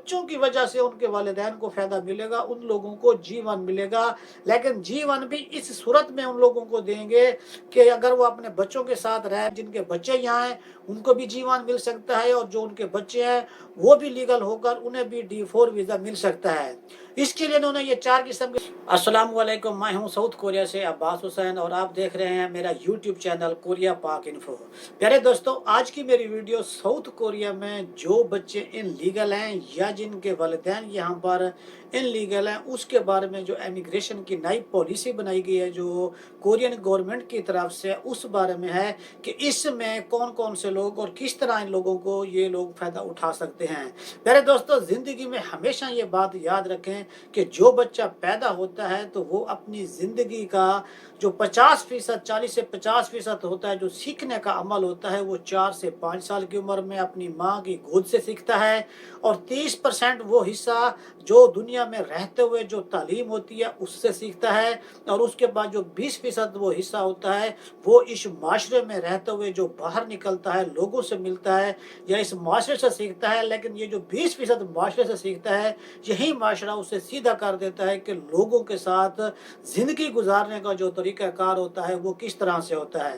बच्चों की वजह से उनके वालिदैन को फ़ायदा मिलेगा, उन लोगों को जीवन मिलेगा। लेकिन जीवन भी इस सूरत में उन लोगों को देंगे कि अगर वो अपने बच्चों के साथ रहे, जिनके बच्चे यहाँ हैं उनको भी जीवन मिल सकता है, और जो उनके बच्चे हैं वो भी लीगल होकर उन्हें भी D4 वीज़ा मिल सकता है। इसके लिए इन्होंने ये 4 किस्म के। अस्सलाम वालेकुम, मैं हूँ साउथ कोरिया से अब्बास हुसैन और आप देख रहे हैं मेरा यूट्यूब चैनल कोरिया पाक इन्फो। प्यारे दोस्तों, आज की मेरी वीडियो साउथ कोरिया में जो बच्चे इनलीगल हैं या जिनके वालिदैन यहाँ पर इनलीगल हैं उसके बारे में जो इमिग्रेशन की नई पॉलिसी बनाई गई है जो कोरियन गवर्नमेंट की तरफ से, उस बारे में है कि इसमें कौन कौन से लोग और किस तरह इन लोगों को ये लोग फ़ायदा उठा सकते हैं। प्यारे दोस्तों, ज़िंदगी में हमेशा ये बात याद रखें कि जो बच्चा पैदा होता है तो वो अपनी ज़िंदगी का जो 50%, 40 से 50% होता है, जो सीखने का अमल होता है वो 4 से 5 साल की उम्र में अपनी माँ की गोद से सीखता है, और 30% वो हिस्सा जो दुनिया में रहते हुए जो तालीम होती है उससे सीखता है, और उसके बाद जो 20% वो हिस्सा होता है वो इस माशरे में रहते हुए जो बाहर निकलता है, लोगों से मिलता है या इस माशरे से सीखता है। लेकिन ये जो 20% माशरे से सीखता है, यही माशरा उसे सीधा कर देता है कि लोगों के साथ ज़िंदगी गुजारने का जो तरीक़ाकार होता है वो किस तरह से होता है।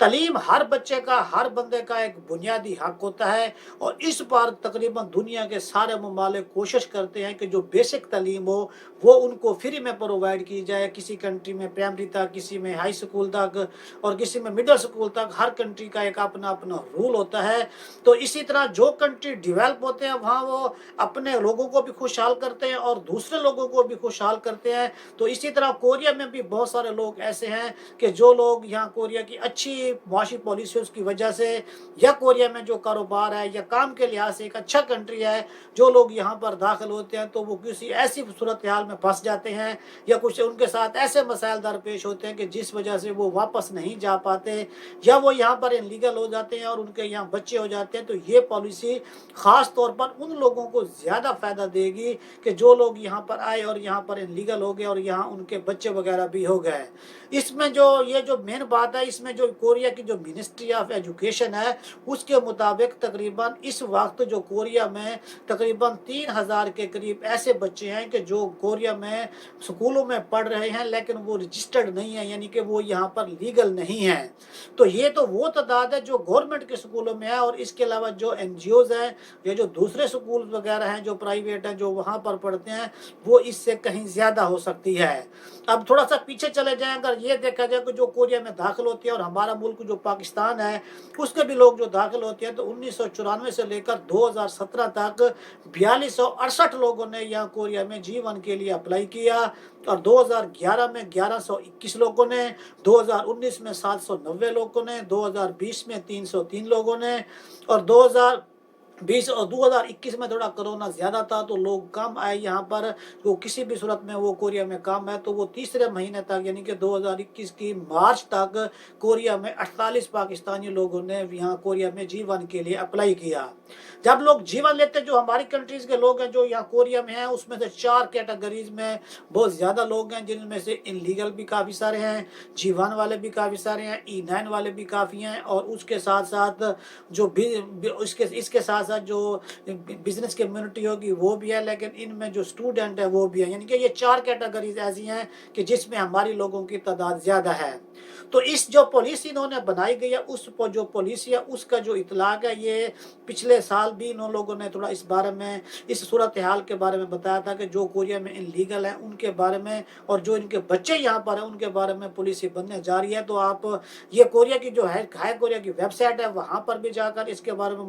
तालीम हर बच्चे का, हर बंदे का एक बुनियादी हक होता है, और इस बार तकरीबन दुनिया के सारे ममालिक कोशिश करते हैं कि जो बेसिक तालीम हो वो उनको फ्री में प्रोवाइड की जाए। किसी कंट्री में प्राइमरी तक, किसी में हाई स्कूल तक और किसी में मिडिल स्कूल तक, हर कंट्री का एक अपना अपना रूल होता है। तो इसी तरह जो कंट्री डेवलप होते हैं वहाँ वो अपने लोगों को भी खुशहाल करते हैं और दूसरे लोगों को भी खुशहाल करते हैं। तो इसी तरह कोरिया में भी बहुत सारे लोग ऐसे हैं कि जो लोग यहाँ कोरिया की अच्छी मुआशी पॉलिसियों की वजह से, या कोरिया में जो कारोबार है या काम के लिहाज से एक अच्छा कंट्री है, जो लोग यहाँ पर दाखिल होते हैं तो वो किसी ऐसी सूरत हाल में फंस जाते हैं या कुछ उनके साथ ऐसे मसाइल दरपेश होते हैं कि जिस वजह से वो वापस नहीं जा पाते, या वो यहाँ पर इनलीगल हो जाते हैं और उनके यहाँ बच्चे हो जाते हैं। तो ये पॉलिसी ख़ास तौर पर उन लोगों को ज़्यादा फ़ायदा देगी कि जो लोग यहाँ पर आए और यहाँ पर इनलीगल हो गए और यहाँ उनके बच्चे वगैरह भी हो गए। इसमें जो ये जो मेन बात है, इसमें जो कोरिया की जो मिनिस्ट्री ऑफ एजुकेशन है उसके मुताबिक तकरीबन इस वक्त जो कोरिया में तकरीबन 3000 के करीब ऐसे बच्चे हैं कि जो कोरिया में स्कूलों में पढ़ रहे हैं लेकिन वो रजिस्टर्ड नहीं है, यानी कि वो यहाँ पर लीगल नहीं है। तो ये तो वो तादाद है जो गवर्नमेंट के स्कूलों में है, और इसके अलावा जो NGOs हैं या जो दूसरे स्कूल वगैरह हैं जो प्राइवेट हैं जो वहाँ पर पढ़ते हैं वो इससे कहीं ज़्यादा हो सकती है। अब थोड़ा सा पीछे चले जाएं, अगर ये देखा जाए कि जो कोरिया में दाखिल होती है और हमारा मुल्क जो पाकिस्तान है उसके भी लोग जो दाखिल होते हैं, तो 1994 से लेकर 2017 तक 4268 लोगों ने यहाँ कोरिया में G1 के लिए अप्लाई किया, और 2011 में 1121 लोगों ने, 2019 में 790 लोगों ने, 2020 में 303 लोगों ने, और 2020 और 2021 में थोड़ा कोरोना ज़्यादा था तो लोग कम आए यहाँ पर। तो किसी भी सूरत में वो कोरिया में कम है, तो वो तीसरे महीने तक यानी कि 2021 की मार्च तक कोरिया में 48 पाकिस्तानी लोगों ने यहाँ कोरिया में G1 के लिए अप्लाई किया। जब लोग G1 लेते हैं, जो हमारी कंट्रीज़ के लोग हैं जो यहाँ कोरिया में हैं, उसमें से 4 कैटेगरीज में बहुत ज़्यादा लोग हैं, जिनमें से इनलीगल भी काफ़ी सारे हैं, G1 वाले भी काफ़ी सारे हैं, E9 वाले भी काफ़ी हैं, और उसके साथ साथ जो इसके साथ साथ जो बिजनेस कम्युनिटी होगी वो भी है, लेकिन इनमें जो स्टूडेंट है वो भी है। यानी कि ये 4 कैटेगरीज ऐसी हैं कि जिसमें हमारी लोगों की तादाद ज़्यादा है। तो इस जो पॉलिसी इन्होंने बनाई गई है, उस जो पॉलिसी है उसका जो इतलाक है, ये पिछले साल भी इन लोगों ने थोड़ा इस बारे में, इस सूरत हाल के बारे में बताया था कि जो कोरिया में इनलीगल है उनके बारे में और जो इनके बच्चे यहाँ पर हैं उनके बारे में पॉलिसी बनने जा रही है। तो आप ये कोरिया की जो है हाई कोरिया की वेबसाइट है वहाँ पर भी जाकर इसके बारे में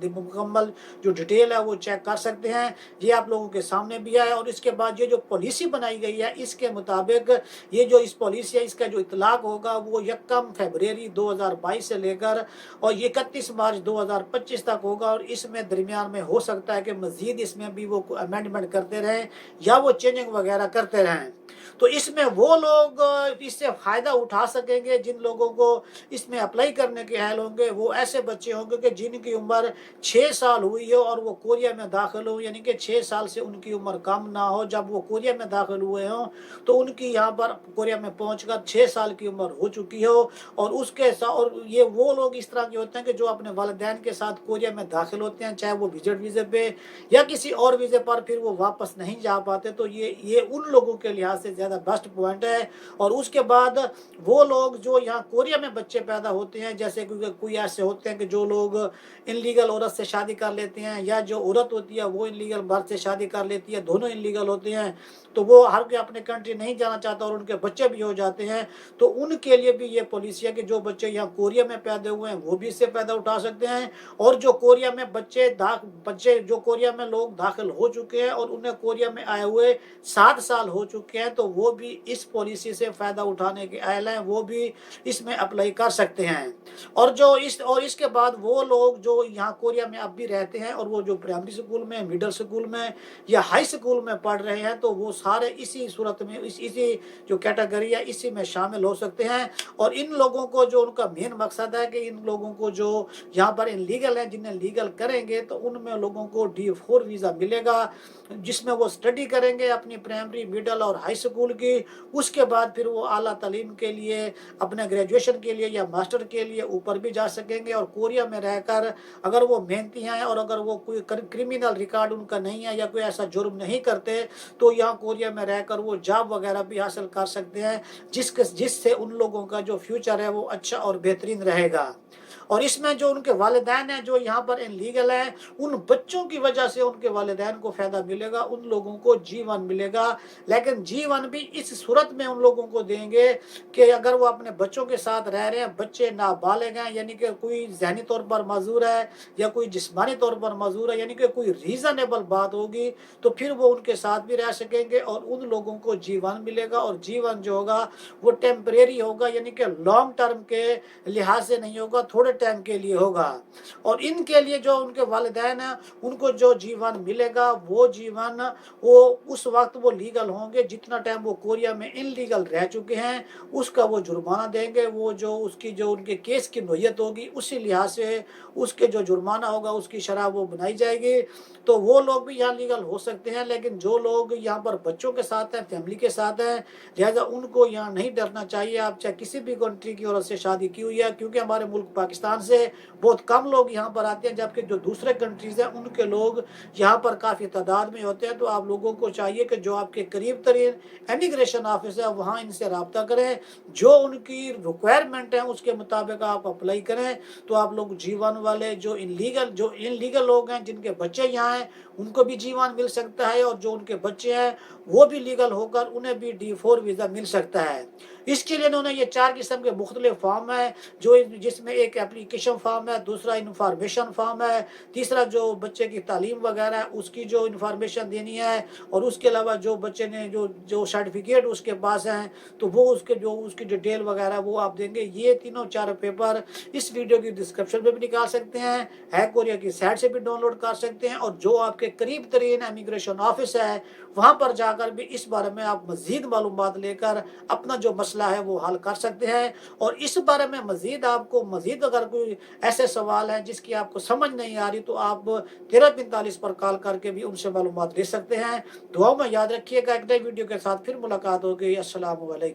मुकम्मल जो डिटेल है वो चेक कर सकते हैं। ये आप लोगों के सामने भी है। और इसके बाद ये जो पॉलिसी बनाई गई है इसके मुताबिक ये जो इस पॉलिसी है इसका जो इतलाक होगा वो 1 फरवरी 2022 से लेकर और 31 मार्च 2025 तक होगा, और इसमें दरमियान में हो सकता है कि मज़ीद इसमें भी वो अमेंडमेंट करते रहें या वो चेंजिंग वगैरह करते रहें। तो इसमें वो लोग इससे फ़ायदा उठा सकेंगे जिन लोगों को इसमें अप्लाई करने के अहल होंगे। वो ऐसे बच्चे होंगे कि जिनकी उम्र 6 साल हुई हो और वो कोरिया में दाखिल हो, यानी कि 6 साल से उनकी उम्र कम ना हो जब वो कोरिया में दाखिल हुए हों, तो उनकी यहाँ पर कोरिया में पहुंचकर 6 साल की उम्र हो चुकी हो। और उसके साथ, और ये वो लोग इस तरह के होते हैं कि जो अपने वालिदैन के साथ कोरिया में दाखिल होते हैं, चाहे वो विजिट वीज़े पे या किसी और वीज़े पर, फिर वो वापस नहीं जा पाते। तो ये उन लोगों के लिहाज से ज़्यादा बेस्ट पॉइंट है। और उसके बाद वो लोग जो यहाँ कोरिया में बच्चे पैदा होते हैं, जैसे कोई ऐसे होते हैं कि जो लोग इनलीगल औरत से शादी कर लेते हैं, या जो औरत होती है वो इनलीगल मर्द से शादी कर लेती है, दोनों इनलीगल होते हैं, तो वो हर कोई अपने कंट्री नहीं जाना चाहता और उनके बच्चे भी हो जाते हैं। तो उनके लिए भी ये पॉलिसी है कि जो बच्चे यहाँ कोरिया में पैदा हुए हैं वो भी इससे पैदा उठा सकते हैं। और जो कोरिया में बच्चे जो कोरिया में लोग दाखिल हो चुके हैं और उन्हें कोरिया में आए हुए 7 साल हो चुके हैं, तो वो भी इस पॉलिसी से फ़ायदा उठाने के अहल हैं, वो भी इसमें अप्लाई कर सकते हैं। और इसके बाद वो लोग जो यहाँ कोरिया में अब भी रहते हैं और वो जो प्राइमरी स्कूल में, मिडिल स्कूल में या हाई स्कूल में पढ़ रहे हैं, तो वो सारे इसी सूरत में इसी जो कैटेगरी है इसी में शामिल हो सकते हैं। और इन लोगों को जो उनका मेन मकसद है कि इन लोगों को जो यहाँ पर इनलीगल है, जिन्हें लीगल करेंगे तो उनमें लोगों को D4 वीज़ा मिलेगा, जिसमें वो स्टडी करेंगे अपनी प्राइमरी, मिडिल और हाई स्कूल की। उसके बाद फिर वो आला तालीम के लिए, अपने ग्रेजुएशन के लिए या मास्टर के लिए ऊपर भी जा सकेंगे। और कोरिया में रहकर अगर वो मेहनती हैं और अगर वो कोई क्रिमिनल रिकॉर्ड उनका नहीं है या कोई ऐसा जुर्म नहीं करते, तो यहाँ कोरिया में रहकर वो जॉब वगैरह भी हासिल कर सकते हैं, जिससे उन लोगों का जो फ्यूचर है वो अच्छा और बेहतरीन रहेगा। और इसमें जो उनके वालिदैन हैं जो यहाँ पर इनलीगल हैं, उन बच्चों की वजह से उनके वालिदैन को फ़ायदा मिलेगा, उन लोगों को जीवन मिलेगा। लेकिन जीवन भी इस सूरत में उन लोगों को देंगे कि अगर वो अपने बच्चों के साथ रह रहे हैं, बच्चे नाबालिग हैं, यानी कि कोई ज़हनी तौर पर मजूर है या कोई जिस्मानी तौर पर मजूर है, यानी कि कोई रीज़नेबल बात होगी, तो फिर वो उनके साथ भी रह सकेंगे और उन लोगों को जीवन मिलेगा। और जीवन जो होगा वो टेम्परेरी होगा, यानी कि लॉन्ग टर्म के लिहाज से नहीं होगा, थोड़े टाइम के लिए होगा। और इनके लिए जो उनके वालिदैन हैं उनको जो जीवन मिलेगा वो जीवन वो उस वक्त वो लीगल होंगे जितना टाइम वो कोरिया में इनलीगल रह चुके हैं, उसका वो जुर्माना देंगे। वो जो उसकी जो उनके केस की नोयत होगी उसी लिहाज से उसके जो जुर्माना होगा उसकी शरह वो बनाई जाएगी। तो वो लोग भी यहाँ लीगल हो सकते हैं। लेकिन जो लोग यहाँ पर बच्चों के साथ हैं, फैमिली के साथ हैं, लिहाजा उनको यहाँ नहीं डरना चाहिए। आप चाहे किसी भी कंट्री की औरत से शादी की हुई है, क्योंकि हमारे मुल्क पाकिस्तान से बहुत कम लोग यहाँ पर आते हैं, जबकि जो दूसरे कंट्रीज़ हैं उनके लोग यहाँ पर काफ़ी तादाद में होते हैं। तो आप लोगों को चाहिए कि जो आपके करीब तरीन इमिग्रेशन ऑफिस है वहाँ इनसे रब्ता करें, जो उनकी रिक्वायरमेंट है उसके मुताबिक आप अप्लाई करें। तो आप लोग जीवन वाले जो इनलीगल लोग हैं जिनके बच्चे यहाँ हैं उनको भी जीवन मिल सकता है, और जो उनके बच्चे हैं वो भी लीगल होकर उन्हें भी D4 वीज़ा मिल सकता है। इसके लिए इन्होंने ये 4 किस्म के मुख्तलिफ फॉर्म है, जिसमें एक एप्लीकेशन फॉर्म है, दूसरा इंफॉर्मेशन फॉर्म है, तीसरा जो बच्चे की तालीम वगैरह है उसकी जो इंफॉर्मेशन देनी है, और उसके अलावा जो बच्चे ने जो सर्टिफिकेट उसके पास हैं तो वो उसकी डिटेल वगैरह वो आप देंगे। ये तीनों 4 पेपर इस वीडियो की डिस्क्रिप्शन में भी निकाल सकते हैं, है कोरिया की साइट से भी डाउनलोड कर सकते हैं, और जो आपके करीब तरीन इमिग्रेशन ऑफिस है वहाँ पर जाकर भी इस बारे में आप मज़ीद मालूमात लेकर अपना जो मसला है वो हल कर सकते हैं। और इस बारे में मज़ीद अगर कोई ऐसे सवाल हैं जिसकी आपको समझ नहीं आ रही तो आप 1345 पर कॉल करके भी उनसे मालूमात ले सकते हैं। दुआओं में याद रखिएगा। एक नई वीडियो के साथ फिर मुलाकात होगी। अस्सलाम वालेकुम।